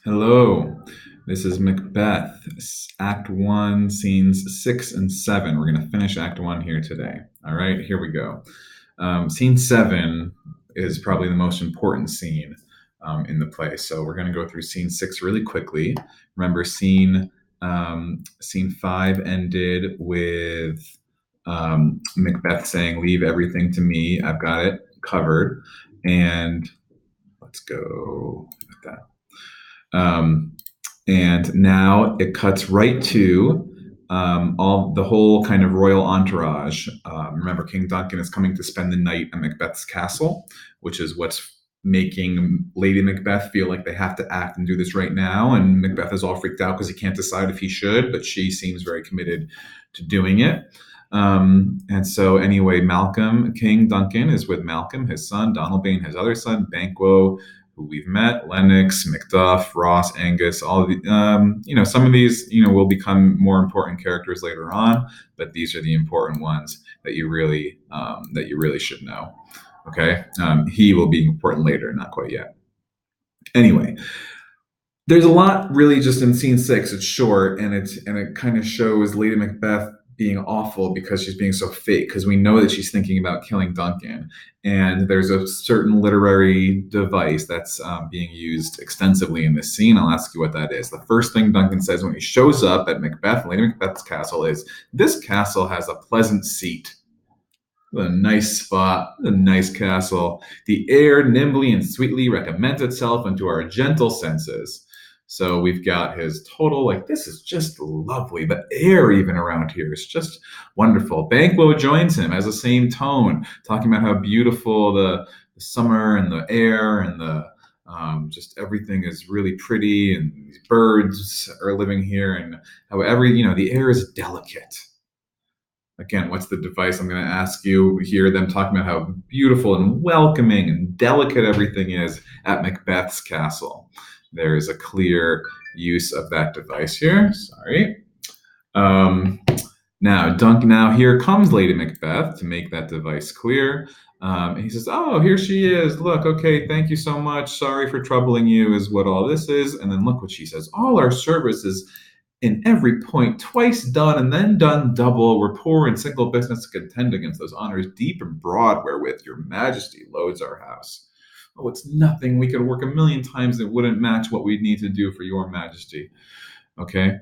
Hello, this is Macbeth, Act 1, Scenes 6 and 7. We're going to finish Act 1 here today. All right, here we go. Scene 7 is probably the most important scene in the play. So we're going to go through Scene 6 really quickly. Remember, scene 5 ended with Macbeth saying, "Leave everything to me. I've got it covered." And let's go with that. And now it cuts right to all the whole kind of royal entourage. Remember, King Duncan is coming to spend the night at Macbeth's castle, which is what's making Lady Macbeth feel like they have to act and do this right now. And Macbeth is all freaked out because he can't decide if he should, but she seems very committed to doing it. And so anyway, King Duncan is with Malcolm, his son, Donalbain, his other son, Banquo, who we've met, Lennox, Macduff, Ross, Angus, all of the, some of these, will become more important characters later on, but these are the important ones that you really should know. Okay, he will be important later, not quite yet. Anyway, there's a lot really just in scene 6. It's short and it kind of shows Lady Macbeth being awful because she's being so fake, because we know that she's thinking about killing Duncan. And there's a certain literary device that's being used extensively in this scene. I'll ask you what that is. The first thing Duncan says when he shows up at Lady Macbeth's castle is, "This castle has a pleasant seat." A nice spot, a nice castle. "The air nimbly and sweetly recommends itself unto our gentle senses." So we've got his total, this is just lovely. The air even around here is just wonderful. Banquo joins him, has the same tone, talking about how beautiful the summer and the air and the just everything is really pretty, and these birds are living here, and however, the air is delicate. Again, what's the device? I'm going to ask you. Hear them talking about how beautiful and welcoming and delicate everything is at Macbeth's castle. There is a clear use of that device here. Sorry. Now here comes Lady Macbeth to make that device clear. He says, "Oh, here she is. Look, okay, thank you so much. Sorry for troubling you," is what all this is. And then look what she says. "All our services in every point twice done and then done double. We're poor and single business to contend against those honors deep and broad wherewith your majesty loads our house. Oh, it's nothing. We could work a million times. It wouldn't match what we'd need to do for your majesty." Okay.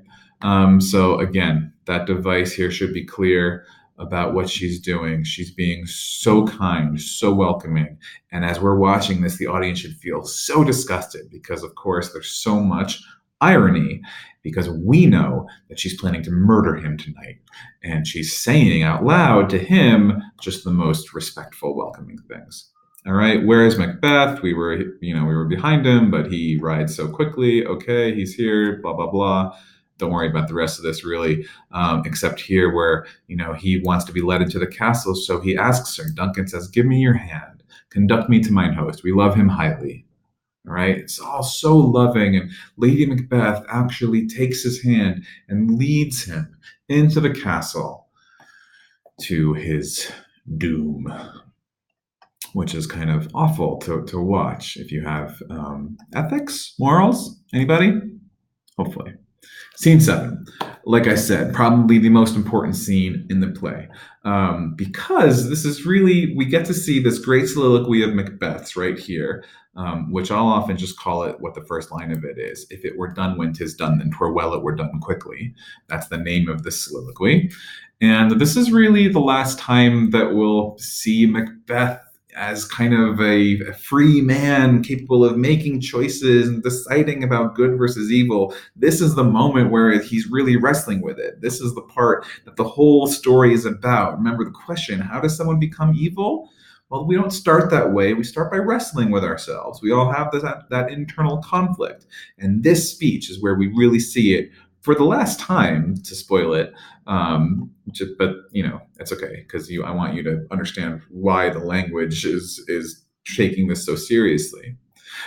So again, that device here should be clear about what she's doing. She's being so kind, so welcoming. And as we're watching this, the audience should feel so disgusted because, of course, there's so much irony, because we know that she's planning to murder him tonight. And she's saying out loud to him just the most respectful, welcoming things. All right. Whereas Macbeth, we were behind him, but he rides so quickly. Okay, he's here, blah, blah, blah. Don't worry about the rest of this, really, except here where, he wants to be led into the castle. So he asks her. Duncan says, "Give me your hand. Conduct me to mine host. We love him highly." All right. It's all so loving. And Lady Macbeth actually takes his hand and leads him into the castle to his doom, which is kind of awful to watch if you have ethics, morals. Anybody? Hopefully. Scene 7, like I said, probably the most important scene in the play, because this is really, we get to see this great soliloquy of Macbeth's right here, which I'll often just call it what the first line of it is. "If it were done when 'tis done, then 'twere well it were done quickly." That's the name of the soliloquy. And this is really the last time that we'll see Macbeth as kind of a free man capable of making choices and deciding about good versus evil. This is the moment where he's really wrestling with it. This is the part that the whole story is about. Remember the question, how does someone become evil? Well, we don't start that way. We start by wrestling with ourselves. We all have that internal conflict. And this speech is where we really see it for the last time, to spoil it. But it's okay, because I want you to understand why the language is taking this so seriously.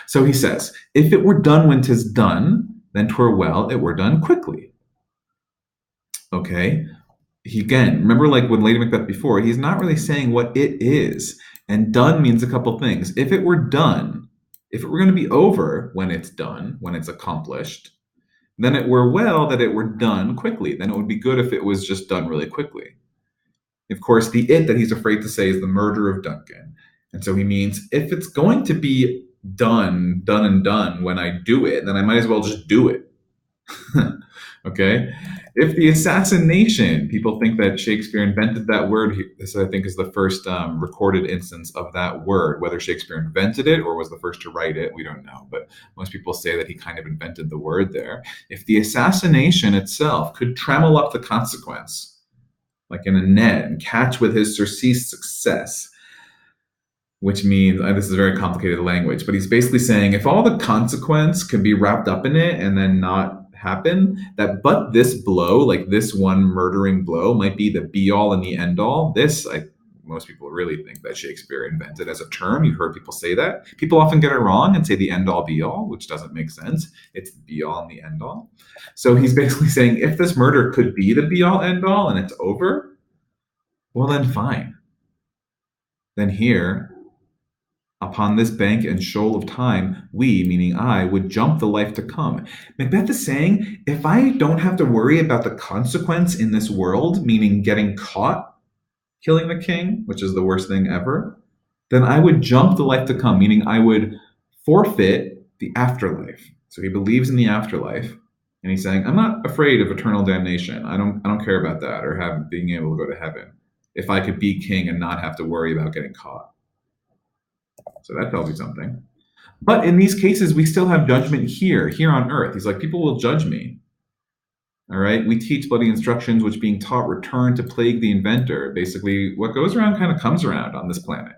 So he says, "If it were done when 'tis done, then 'twere well it were done quickly." Okay. Again, remember, like with Lady Macbeth before, he's not really saying what it is. And done means a couple things. If it were done, If it were going to be over when it's done, when it's accomplished, then it were well that it were done quickly. Then it would be good if it was just done really quickly. Of course, the it that he's afraid to say is the murder of Duncan. And so he means if it's going to be done and done when I do it, then I might as well just do it. Okay? If the assassination, people think that Shakespeare invented that word. This, I think, is the first recorded instance of that word. Whether Shakespeare invented it or was the first to write it, we don't know. But most people say that he kind of invented the word there. If the assassination itself could trammel up the consequence, like in a net, and catch with his surcease success, which means this is very complicated language, but he's basically saying if all the consequence could be wrapped up in it and then not happen, that but this blow, like this one murdering blow, might be the be all and the end all. Most people really think that Shakespeare invented as a term. You've heard people say that. People often get it wrong and say the end all be all, which doesn't make sense. It's the be all and the end all. So he's basically saying if this murder could be the be all end all and it's over, well then fine. Then here, upon this bank and shoal of time, we, meaning I, would jump the life to come. Macbeth is saying, if I don't have to worry about the consequence in this world, meaning getting caught killing the king, which is the worst thing ever, then I would jump the life to come, meaning I would forfeit the afterlife. So he believes in the afterlife, and he's saying, I'm not afraid of eternal damnation. I don't care about that or being able to go to heaven if I could be king and not have to worry about getting caught. So that tells you something. But in these cases, we still have judgment here on earth. He's like, people will judge me. All right. We teach bloody instructions, which being taught return to plague the inventor. Basically, what goes around kind of comes around on this planet.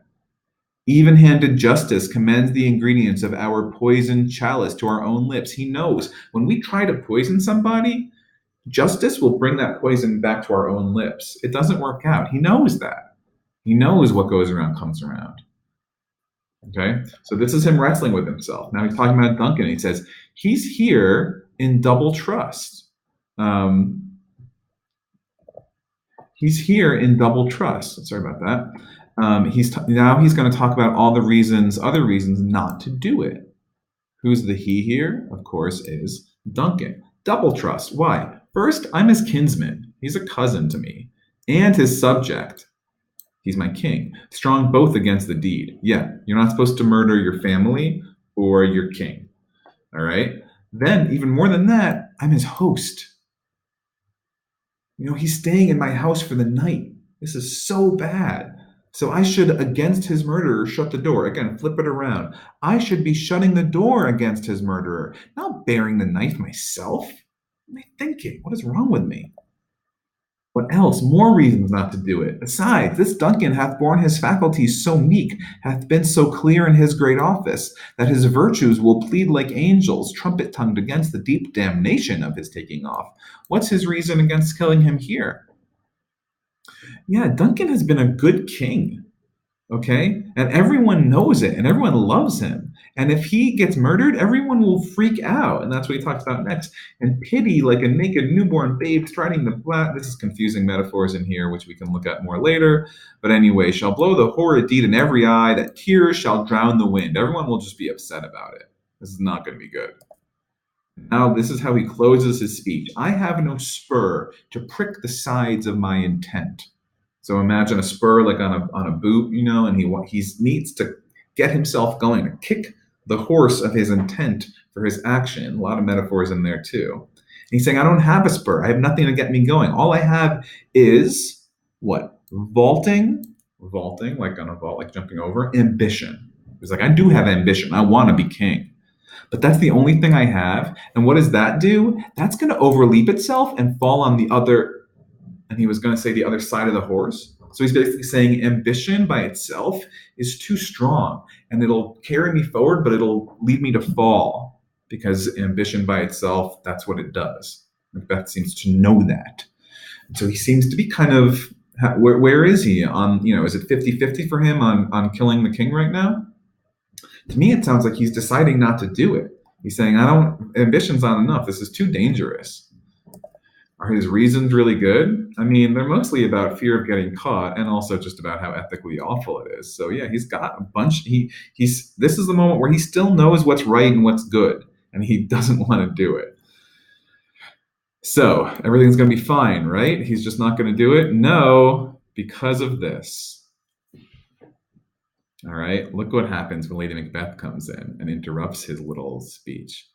Even-handed justice commends the ingredients of our poisoned chalice to our own lips. He knows when we try to poison somebody, justice will bring that poison back to our own lips. It doesn't work out. He knows that. He knows what goes around comes around. Okay, so this is him wrestling with himself. Now he's talking about Duncan. He says he's here in double trust. He's here in double trust. Sorry about that. Now he's going to talk about all the other reasons not to do it. Who's the he here? Of course, is Duncan. Double trust. Why? First, I'm his kinsman. He's a cousin to me, and his subject. He's my king. Strong both against the deed. Yeah, you're not supposed to murder your family or your king. All right? Then, even more than that, I'm his host. He's staying in my house for the night. This is so bad. So I should, against his murderer, shut the door. Again, flip it around. I should be shutting the door against his murderer, not bearing the knife myself. What am I thinking? What is wrong with me? What else? More reasons not to do it. Besides, this Duncan hath borne his faculties so meek, hath been so clear in his great office, that his virtues will plead like angels, trumpet-tongued against the deep damnation of his taking off. What's his reason against killing him here? Yeah, Duncan has been a good king, okay? And everyone knows it, and everyone loves him. And if he gets murdered, everyone will freak out. And that's what he talks about next. And pity like a naked newborn babe striding the flat. This is confusing metaphors in here, which we can look at more later. But anyway, shall blow the horrid deed in every eye, that tears shall drown the wind. Everyone will just be upset about it. This is not going to be good. Now, this is how he closes his speech. I have no spur to prick the sides of my intent. So imagine a spur like on a boot, and he needs to get himself going, to kick the horse of his intent for his action. A lot of metaphors in there too. And he's saying, I don't have a spur. I have nothing to get me going. All I have is what? Vaulting, like on a vault, like jumping over, ambition. He's like, I do have ambition. I want to be king. But that's the only thing I have. And what does that do? That's going to overleap itself and fall on the other, and he was going to say the other side of the horse. So he's basically saying ambition by itself is too strong, and it'll carry me forward, but it'll lead me to fall, because ambition by itself, that's what it does. Macbeth seems to know that. And so he seems to be kind of, where is he on, is it 50-50 for him on killing the king right now? To me, it sounds like he's deciding not to do it. He's saying, ambition's not enough. This is too dangerous. Are his reasons really good? I mean, they're mostly about fear of getting caught and also just about how ethically awful it is. So yeah, he's got a bunch. He's this is the moment where he still knows what's right and what's good, and he doesn't want to do it. So everything's going to be fine, right? He's just not going to do it? No, because of this. All right, look what happens when Lady Macbeth comes in and interrupts his little speech.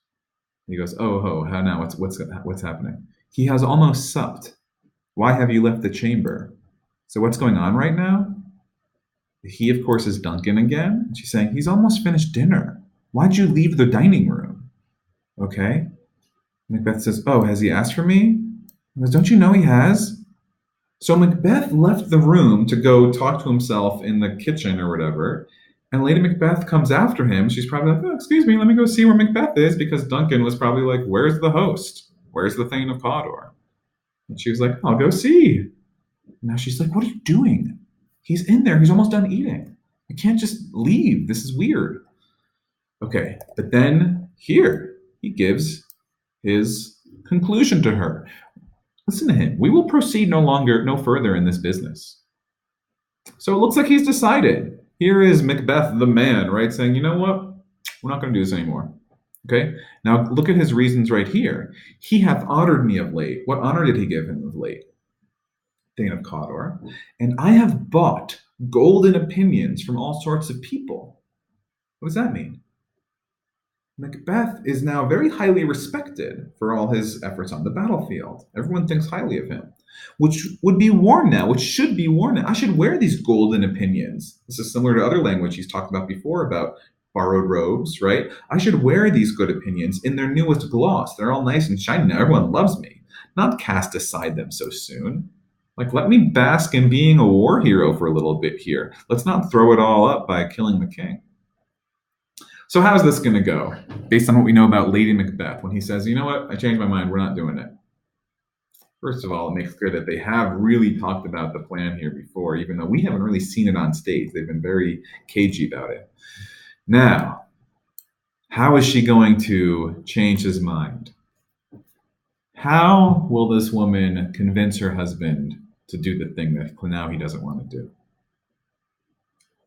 He goes, "Oh ho, how now? What's happening?" He has almost supped. Why have you left the chamber? So what's going on right now? He, of course, is Duncan again. She's saying he's almost finished dinner. Why'd you leave the dining room? Okay. Macbeth says, "Oh, has he asked for me?" He goes, "Don't you know he has?" So Macbeth left the room to go talk to himself in the kitchen or whatever. And Lady Macbeth comes after him. She's probably like, "Oh, excuse me, let me go see where Macbeth is," because Duncan was probably like, "Where's the host? Where's the Thane of Cawdor?" And she was like, "I'll go see." Now she's like, "What are you doing? He's in there. He's almost done eating. You can't just leave. This is weird." Okay, but then here he gives his conclusion to her. Listen to him. "We will proceed no further in this business." So it looks like he's decided. Here is Macbeth, the man, right, saying, "You know what? We're not going to do this anymore." Okay. Now look at his reasons right here. "He hath honored me of late." What honor did he give him of late? Thane of Cawdor. "And I have bought golden opinions from all sorts of people." What does that mean? Macbeth is now very highly respected for all his efforts on the battlefield. Everyone thinks highly of him, which would be worn now, which should be worn now. I should wear these golden opinions. This is similar to other language he's talked about before about borrowed robes, right? I should wear these good opinions in their newest gloss. They're all nice and shiny now. Everyone loves me. Not cast aside them so soon. Like, let me bask in being a war hero for a little bit here. Let's not throw it all up by killing the king. So how's this going to go? Based on what we know about Lady Macbeth, when he says, "You know what? I changed my mind. We're not doing it." First of all, it makes clear that they have really talked about the plan here before, even though we haven't really seen it on stage. They've been very cagey about it. Now, how is she going to change his mind? How will this woman convince her husband to do the thing that now he doesn't want to do?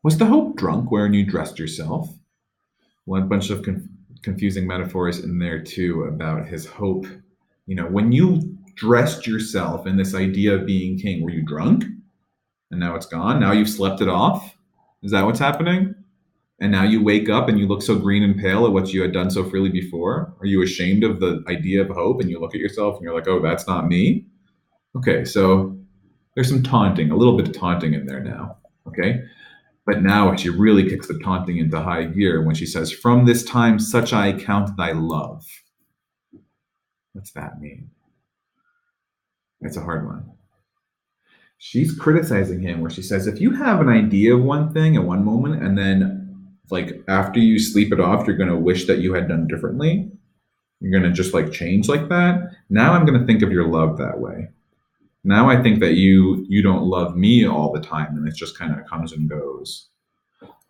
Was the Hope drunk wherein you dressed yourself? One bunch of confusing metaphors in there too about his hope. You know, when you dressed yourself in this idea of being king, were you drunk? And now it's gone. Now you've slept it off. Is that what's happening? And now you wake up and you look so green and pale at what you had done so freely before? Are you ashamed of the idea of hope and you look at yourself and you're like, "Oh, that's not me"? Okay, so there's some taunting, a little bit of taunting in there now. Okay. But now she really kicks the taunting into high gear when she says, "From this time such I count thy love." What's that mean? It's a hard one. She's criticizing him where she says, if you have an idea of one thing at one moment and then like after you sleep it off, you're going to wish that you had done differently. You're going to just like change like that. Now I'm going to think of your love that way. Now I think that you don't love me all the time and it just kind of comes and goes.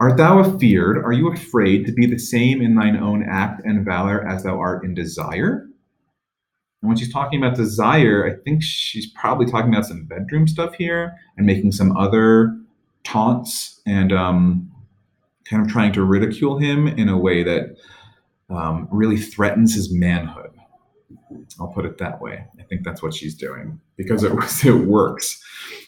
"Art thou afeared? Are you afraid to be the same in thine own act and valor as thou art in desire?" And when she's talking about desire, I think she's probably talking about some bedroom stuff here and making some other taunts and kind of trying to ridicule him in a way that really threatens his manhood. I'll put it that way. I think that's what she's doing because it works.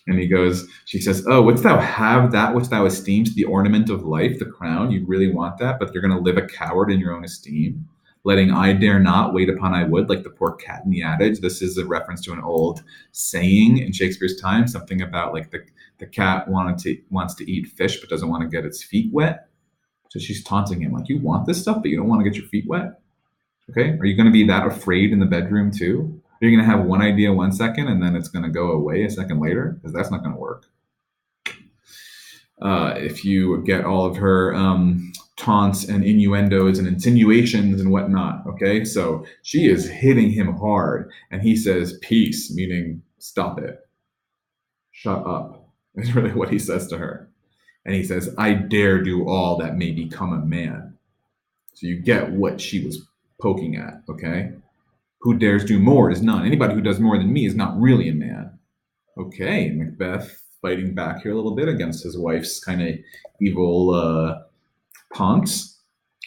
And he goes, she says, "Oh, wouldst thou have that which thou esteemest the ornament of life, the crown? You really want that, but you're going to live a coward in your own esteem, letting I dare not wait upon I would," like the poor cat in the adage. This is a reference to an old saying in Shakespeare's time, something about like the cat wants to eat fish but doesn't want to get its feet wet. So she's taunting him like, "You want this stuff, but you don't want to get your feet wet." Okay, are you going to be that afraid in the bedroom too? You're going to have one idea 1 second and then it's going to go away a second later? Because that's not going to work. If you get all of her taunts and innuendos and insinuations and whatnot, okay? So she is hitting him hard and he says, "Peace," meaning stop it. Shut up is really what he says to her. And he says, "I dare do all that may become a man." So you get what she was poking at, okay? Who dares do more is none. Anybody who does more than me is not really a man. Okay, Macbeth fighting back here a little bit against his wife's kind of evil taunts.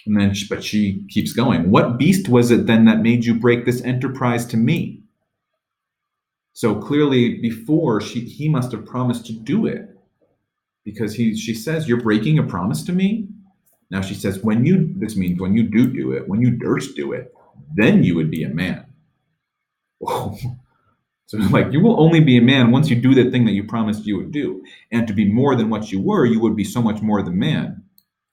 And then, but she keeps going. What beast was it then that made you break this enterprise to me? So clearly, before he must have promised to do it, because she says, "You're breaking a promise to me." Now she says, this means when you do it, when you durst do it, then you would be a man. Whoa. So like, you will only be a man once you do the thing that you promised you would do. And to be more than what you were, you would be so much more than man.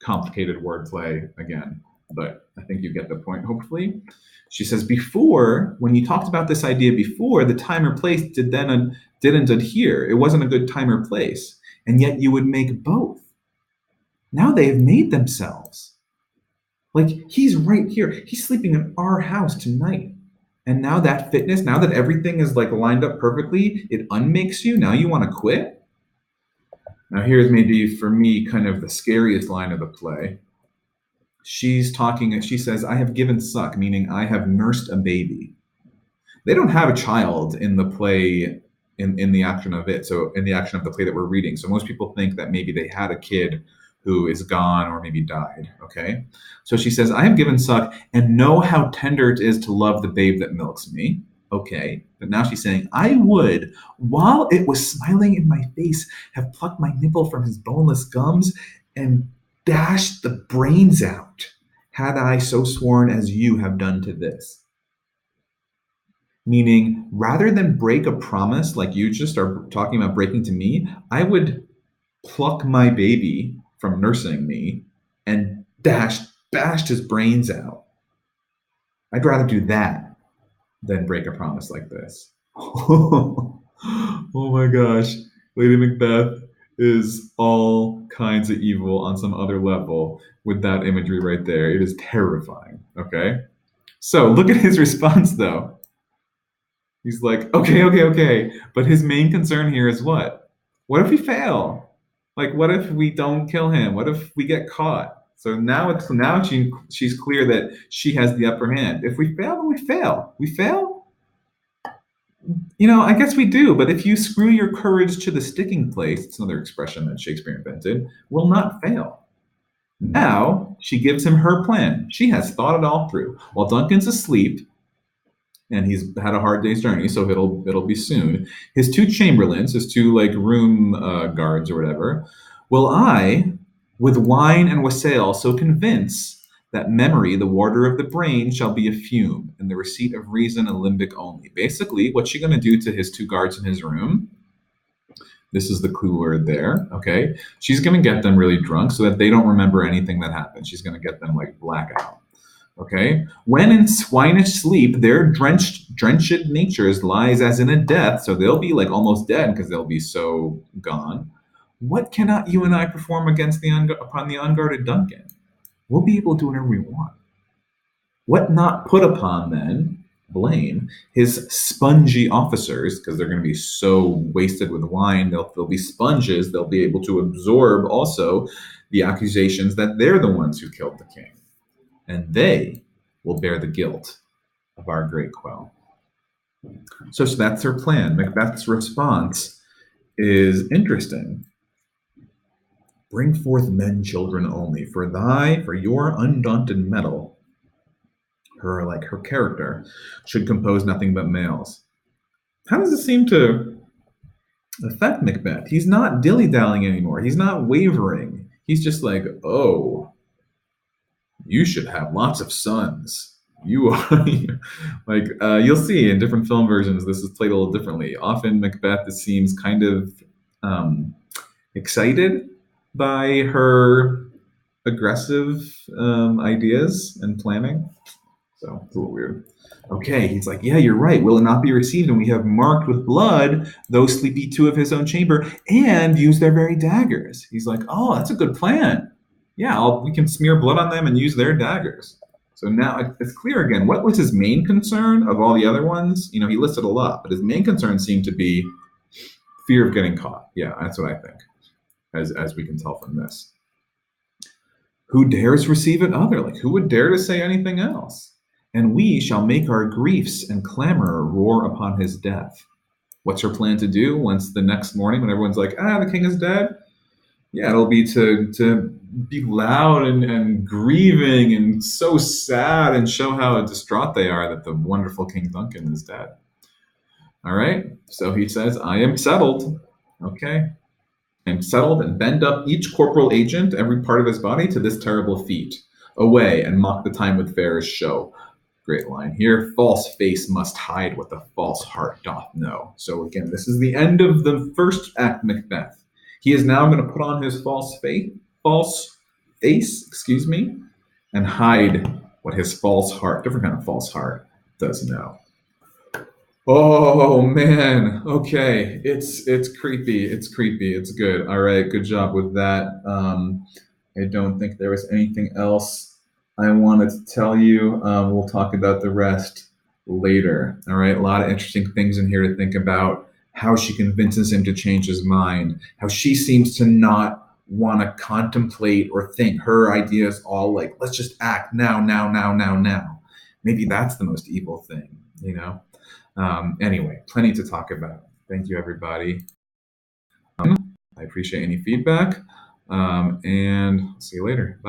Complicated wordplay again, but I think you get the point, hopefully. She says, before, when you talked about this idea before, the time or place didn't adhere. It wasn't a good time or place. And yet you would make both. Now they have made themselves. Like, he's right here. He's sleeping in our house tonight. And now that fitness, now that everything is like lined up perfectly, it unmakes you. Now you want to quit? Now here's maybe for me kind of the scariest line of the play. She's talking and she says, I have given suck, meaning I have nursed a baby. They don't have a child in the play, in the action of it. So in the action of the play that we're reading. So most people think that maybe they had a kid who is gone or maybe died. Okay. So she says, I have given suck and know how tender it is to love the babe that milks me. Okay. But now she's saying, I would, while it was smiling in my face, have plucked my nipple from his boneless gums and dashed the brains out, had I so sworn as you have done to this. Meaning, rather than break a promise like you just are talking about breaking to me, I would pluck my baby from nursing me and bashed his brains out. I'd rather do that than break a promise like this. Oh my gosh. Lady Macbeth is all kinds of evil on some other level with that imagery right there. It is terrifying. Okay. So look at his response though. He's like, okay. But his main concern here is what? What if we fail? Like, what if we don't kill him? What if we get caught? So now she's clear that she has the upper hand. If we fail, then we fail. We fail? I guess we do. But if you screw your courage to the sticking place, it's another expression that Shakespeare invented, will not fail. Now she gives him her plan. She has thought it all through. While Duncan's asleep, and he's had a hard day's journey, so it'll be soon. His two chamberlains, his two like room guards or whatever, will I, with wine and wassail, so convince that memory, the warder of the brain, shall be a fume, and the receipt of reason a limbic only. Basically, what's she going to do to his two guards in his room? This is the clue word there, okay? She's going to get them really drunk so that they don't remember anything that happened. She's going to get them like blackout. Okay, when in swinish sleep, their drenched natures lies as in a death, so they'll be like almost dead because they'll be so gone. What cannot you and I perform against upon the unguarded Duncan? We'll be able to do whatever we want. What not put upon then? Blame his spongy officers, because they're going to be so wasted with wine. They'll be sponges. They'll be able to absorb also the accusations that they're the ones who killed the king. And they will bear the guilt of our great quell. So that's her plan. Macbeth's response is interesting. Bring forth men, children only, for your undaunted mettle, her character, should compose nothing but males. How does it seem to affect Macbeth? He's not dilly-dallying anymore. He's not wavering. He's just like, oh, you should have lots of sons. You are like you'll see in different film versions. This is played a little differently. Often Macbeth seems kind of excited by her aggressive ideas and planning. So it's a little weird. Okay, he's like, yeah, you're right. Will it not be received? And we have marked with blood those sleepy two of his own chamber and use their very daggers. He's like, oh, that's a good plan. Yeah, we can smear blood on them and use their daggers. So now it's clear again. What was his main concern of all the other ones? He listed a lot, but his main concern seemed to be fear of getting caught. Yeah, that's what I think, as we can tell from this. Who dares receive it other? Like, who would dare to say anything else? and we shall make our griefs and clamor roar upon his death. What's her plan to do once the next morning when everyone's like, the king is dead? Yeah, it'll be to be loud and grieving and so sad and show how distraught they are that the wonderful King Duncan is dead. All right, so he says, I am settled. Okay, I'm settled, and bend up each corporal agent, every part of his body, to this terrible feat. Away, and mock the time with fairest show. Great line here. False face must hide what the false heart doth know. So again, this is the end of the first act, Macbeth. He is now going to put on his false face, and hide what his false heart, different kind of false heart, does know. Oh man. Okay. It's creepy. It's creepy. It's good. All right. Good job with that. I don't think there was anything else I wanted to tell you. We'll talk about the rest later. All right. A lot of interesting things in here to think about. How she convinces him to change his mind. How she seems to not want to contemplate or think. Her idea is all like, let's just act now, now, now, now, now. Maybe that's the most evil thing, you know? Anyway, plenty to talk about. Thank you, everybody. I appreciate any feedback, and see you later. Bye.